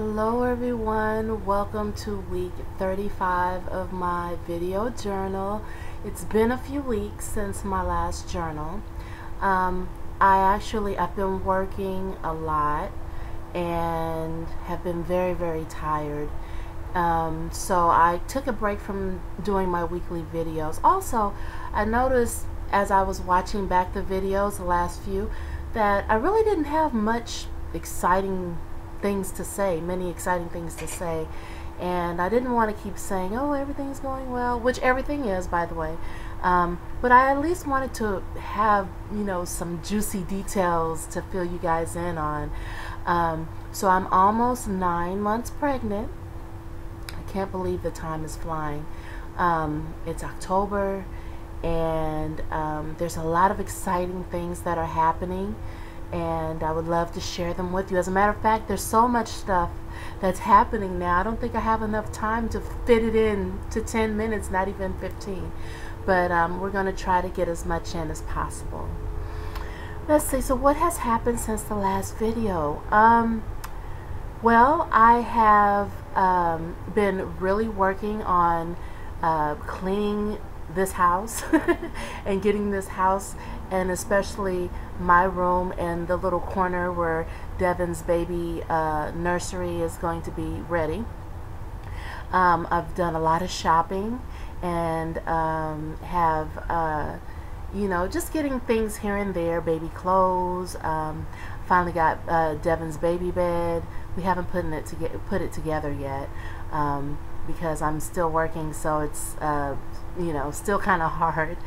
Hello everyone, welcome to week 35 of my video journal. It's been a few weeks since my last journal. I've been working a lot and have been very tired. So I took a break from doing my weekly videos. Also, I noticed as I was watching back the videos, the last few, that I really didn't have many exciting things to say, and I didn't want to keep saying, oh, everything's going well, which everything is, by the way, but I at least wanted to have, some juicy details to fill you guys in on. So I'm almost 9 months pregnant. I can't believe the time is flying. It's October, and there's a lot of exciting things that are happening, and I would love to share them with you. As a matter of fact, there's so much stuff that's happening now. I don't think I have enough time to fit it in to 10 minutes, not even 15. But we're going to try to get as much in as possible. Let's see, so what has happened since the last video? Well, I have been really working on cleaning this house and getting this house, and especially my room and the little corner where Devon's baby nursery is going to be ready. I've done a lot of shopping and have just getting things here and there, baby clothes. Finally got Devon's baby bed. We haven't put it together yet because I'm still working, so it's still kind of hard.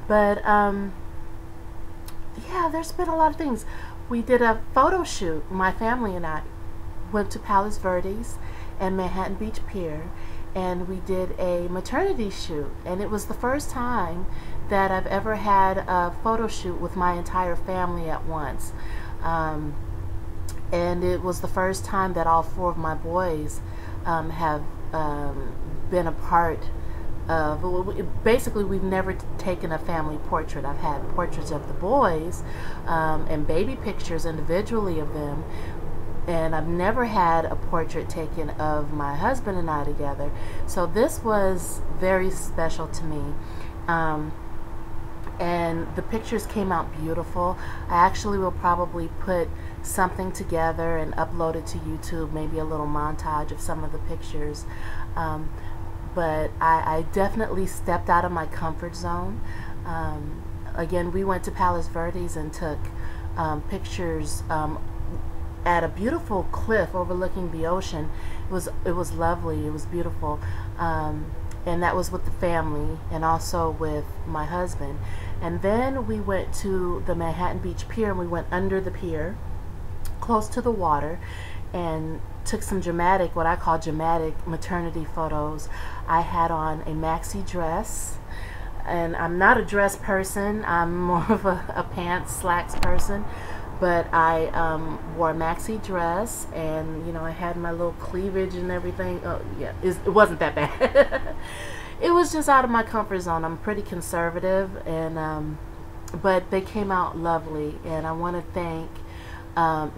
But yeah, there's been a lot of things. We did a photo shoot. My family and I went to Palos Verdes and Manhattan Beach Pier, and we did a maternity shoot, and it was the first time that I've ever had a photo shoot with my entire family at once. And it was the first time that all 4 of my boys have been a part of. Basically, we've never taken a family portrait. I've had portraits of the boys and baby pictures individually of them, and I've never had a portrait taken of my husband and I together. So this was very special to me. And the pictures came out beautiful. I actually will probably put something together and upload it to YouTube, maybe a little montage of some of the pictures. But I definitely stepped out of my comfort zone. Again, we went to Palos Verdes and took pictures at a beautiful cliff overlooking the ocean. It was lovely. It was beautiful. And that was with the family and also with my husband. And then we went to the Manhattan Beach Pier, and we went under the pier, close to the water, and took some what I call dramatic maternity photos. I had on a maxi dress, and I'm not a dress person. I'm more of a pants, slacks person. But I wore a maxi dress, and I had my little cleavage and everything. Oh yeah, it wasn't that bad. It was just out of my comfort zone. I'm pretty conservative, and but they came out lovely. And I want to thank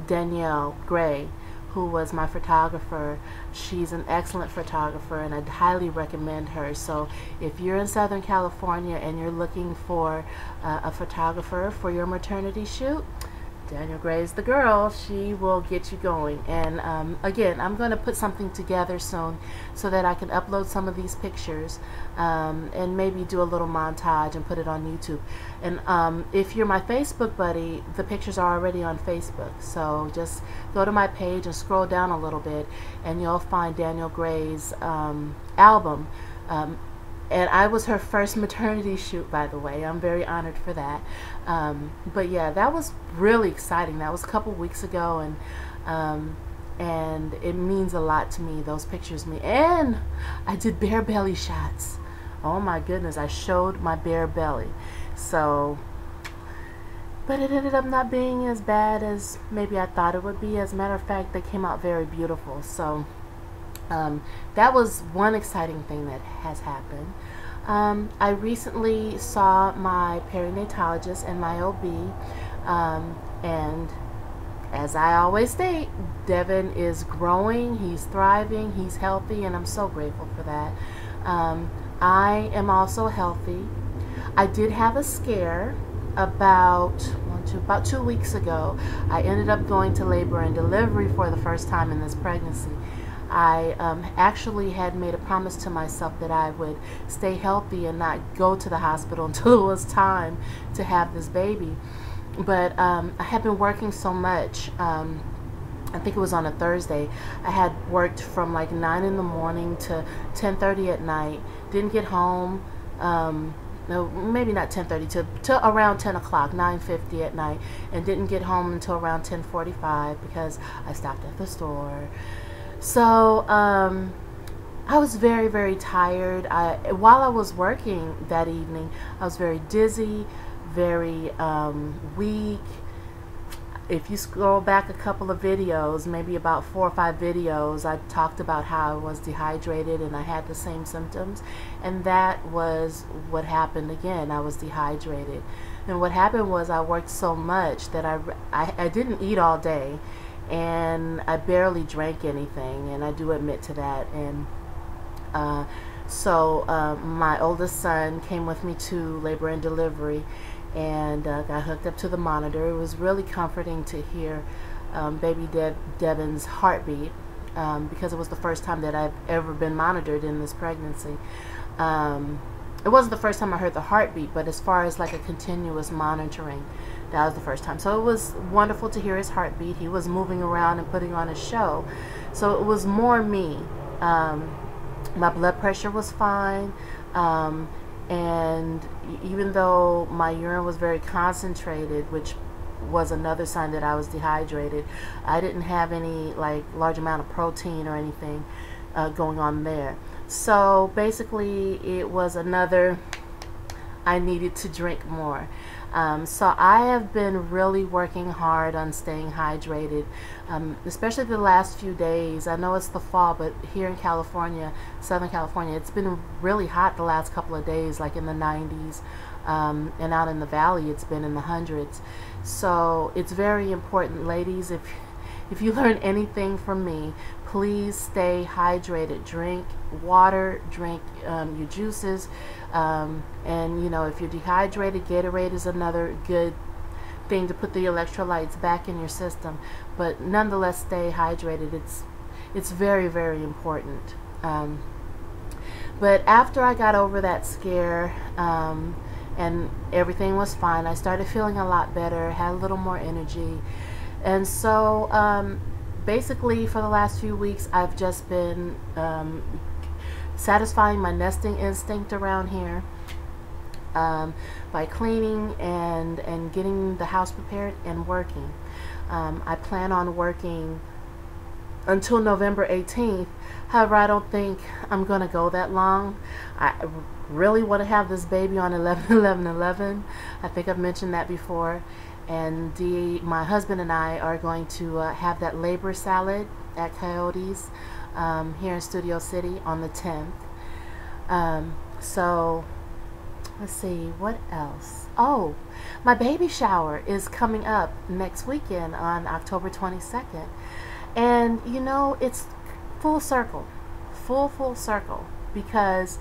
Danielle Gray, who was my photographer. She's an excellent photographer, and I'd highly recommend her. So if you're in Southern California and you're looking for a photographer for your maternity shoot, Danielle Gray's the girl. She will get you going. And again, I'm going to put something together soon so that I can upload some of these pictures and maybe do a little montage and put it on YouTube. And if you're my Facebook buddy, the pictures are already on Facebook. So just go to my page and scroll down a little bit, and you'll find Danielle Gray's album. And I was her first maternity shoot, by the way. I'm very honored for that. But yeah, that was really exciting. That was a couple weeks ago, and it means a lot to me. Those pictures mean. And I did bare belly shots. Oh my goodness, I showed my bare belly. So, but it ended up not being as bad as maybe I thought it would be. As a matter of fact, they came out very beautiful. So that was one exciting thing that has happened. I recently saw my perinatologist and my OB, and as I always state, Devin is growing, he's thriving, he's healthy, and I'm so grateful for that. I am also healthy. I did have a scare about 2 weeks ago. I ended up going to labor and delivery for the first time in this pregnancy. I actually had made a promise to myself that I would stay healthy and not go to the hospital until it was time to have this baby. But I had been working so much. I think it was on a Thursday. I had worked from like 9 in the morning to 10:30 at night. Didn't get home. No, maybe not 10:30 to around 10 o'clock, 9:50 at night, and didn't get home until around 10:45 because I stopped at the store. So I was very, very tired. While I was working that evening, I was very dizzy, very weak. If you scroll back a couple of videos, maybe about 4 or 5 videos, I talked about how I was dehydrated and I had the same symptoms, and that was what happened again. I was dehydrated, and what happened was I worked so much that I didn't eat all day, and I barely drank anything, and I do admit to that. And so my oldest son came with me to labor and delivery, and got hooked up to the monitor. It was really comforting to hear baby Devin's heartbeat, because it was the first time that I've ever been monitored in this pregnancy. It wasn't the first time I heard the heartbeat, but as far as like a continuous monitoring, that was the first time. So it was wonderful to hear his heartbeat. He was moving around and putting on a show. So it was more me. My blood pressure was fine. And even though my urine was very concentrated, which was another sign that I was dehydrated, I didn't have any like large amount of protein or anything going on there. So basically it was another, I needed to drink more. So I have been really working hard on staying hydrated, especially the last few days. I know it's the fall, but here in California, Southern California, it's been really hot the last couple of days, like in the 90s, and out in the valley it's been in the hundreds. So it's very important, ladies, if you learn anything from me, please stay hydrated. Drink water, drink your juices, and you know, if you're dehydrated, Gatorade is another good thing to put the electrolytes back in your system. But nonetheless, stay hydrated. It's very, very important. But after I got over that scare, and everything was fine, I started feeling a lot better, had a little more energy. And so basically for the last few weeks I've just been satisfying my nesting instinct around here by cleaning and getting the house prepared and working. I plan on working until November 18th. However, I don't think I'm going to go that long. I really want to have this baby on 11/11/11. I think I've mentioned that before. And my husband and I are going to have that labor salad at Coyotes here in Studio City on the 10th. So let's see, what else? Oh, my baby shower is coming up next weekend on October 22nd. And you know, it's full circle, full circle, because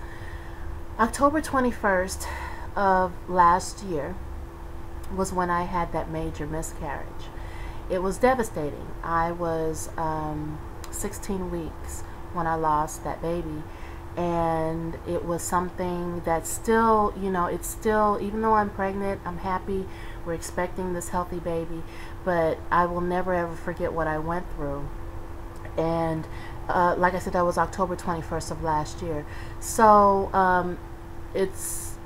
October 21st of last year was when I had that major miscarriage. It was devastating. I was 16 weeks when I lost that baby, and it was something that still, you know, it's still, even though I'm pregnant, I'm happy, we're expecting this healthy baby, but I will never ever forget what I went through. And like I said, that was October 21st of last year. So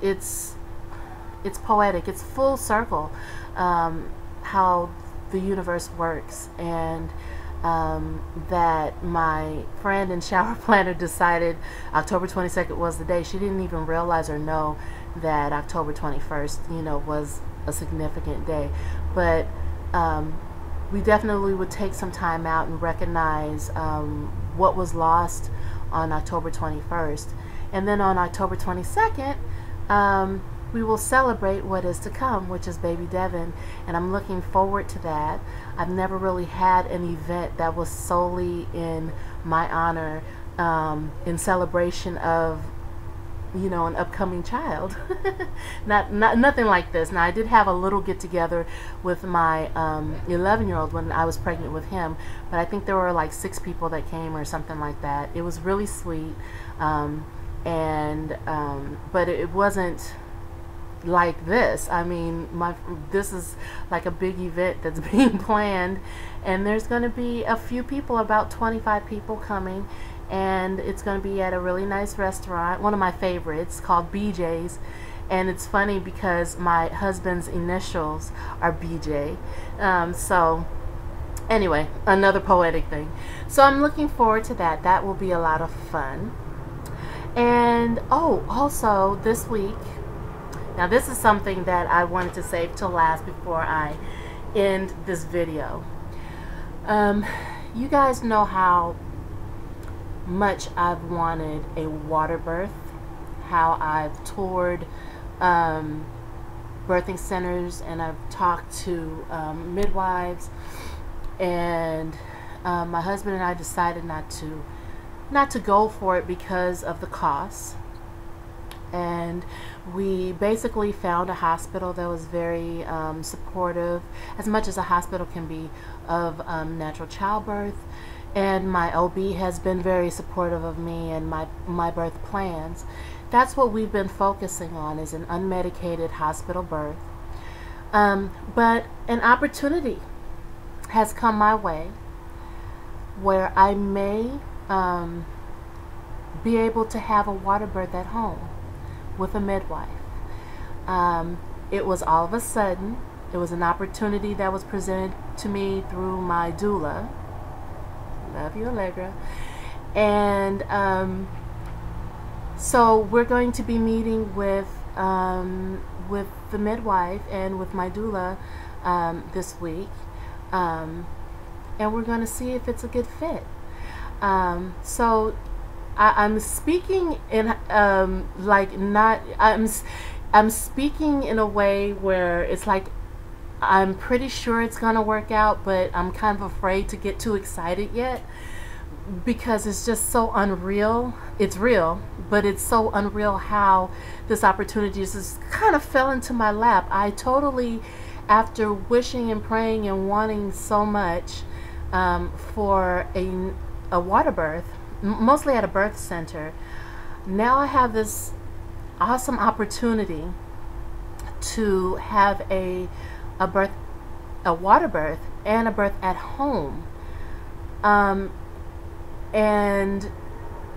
it's poetic, it's full circle, how the universe works, and that my friend and shower planner decided October 22nd was the day. She didn't even realize or know that October 21st, you know, was a significant day. But we definitely would take some time out and recognize what was lost on October 21st. And then on October 22nd, we will celebrate what is to come, which is baby Devin, and I'm looking forward to that. I've never really had an event that was solely in my honor, in celebration of, you know, an upcoming child. Nothing like this. Now, I did have a little get together with my 11-year-old when I was pregnant with him, but I think there were like 6 people that came or something like that. It was really sweet, but it wasn't like this. I mean, this is like a big event that's being planned, and there's going to be a few people, about 25 people coming, and it's going to be at a really nice restaurant, one of my favorites, called BJ's. And it's funny because my husband's initials are BJ. So anyway, another poetic thing. So I'm looking forward to that. That will be a lot of fun. And oh, also this week, now this is something that I wanted to save till last before I end this video. You guys know how much I've wanted a water birth, how I've toured birthing centers, and I've talked to midwives, and my husband and I decided not to go for it because of the costs. And we basically found a hospital that was very supportive, as much as a hospital can be, of natural childbirth. And my OB has been very supportive of me and my birth plans. That's what we've been focusing on, is an unmedicated hospital birth. But an opportunity has come my way where I may be able to have a water birth at home with a midwife. It was all of a sudden. It was an opportunity that was presented to me through my doula. Love you, Allegra. And so we're going to be meeting with the midwife and with my doula this week, and we're going to see if it's a good fit. So I'm speaking in I'm speaking in a way where it's like I'm pretty sure it's gonna work out, but I'm kind of afraid to get too excited yet, because it's just so unreal. It's real, but it's so unreal how this opportunity just kind of fell into my lap. I totally, after wishing and praying and wanting so much for a water birth, mostly at a birth center, now I have this awesome opportunity to have a water birth and a birth at home, and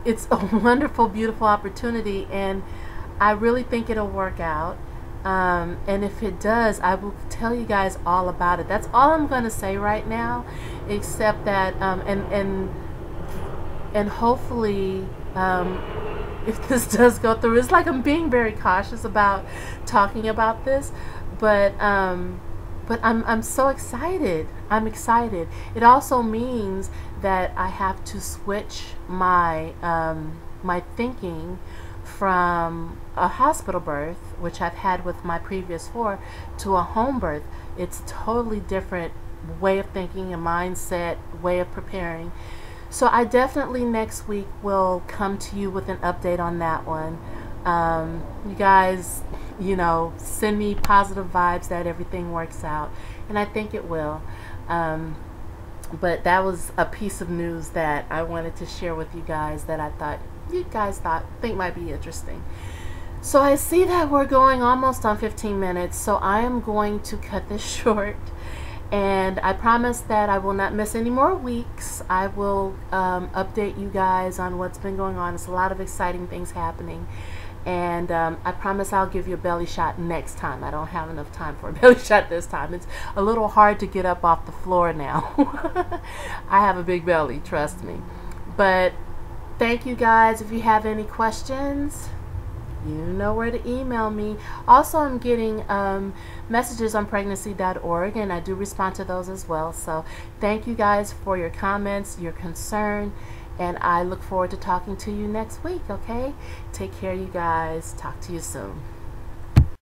it's a wonderful, beautiful opportunity, and I really think it'll work out. And if it does, I will tell you guys all about it. That's all I'm going to say right now, except that and hopefully, if this does go through, it's like I'm being very cautious about talking about this, but I'm so excited. I'm excited. It also means that I have to switch my my thinking from a hospital birth, which I've had with my previous 4, to a home birth. It's a totally different way of thinking, a mindset, way of preparing. So I definitely next week will come to you with an update on that one. You guys, you know, send me positive vibes that everything works out, and I think it will. But that was a piece of news that I wanted to share with you guys that I thought you guys think might be interesting. So I see that we're going almost on 15 minutes, so I am going to cut this short. And I promise that I will not miss any more weeks. I will update you guys on what's been going on. It's a lot of exciting things happening. And I promise I'll give you a belly shot next time. I don't have enough time for a belly shot this time. It's a little hard to get up off the floor now. I have a big belly, trust me. But thank you guys. If you have any questions, you know where to email me. Also, I'm getting messages on pregnancy.org, and I do respond to those as well. So thank you guys for your comments, your concern, and I look forward to talking to you next week, okay? Take care, you guys. Talk to you soon.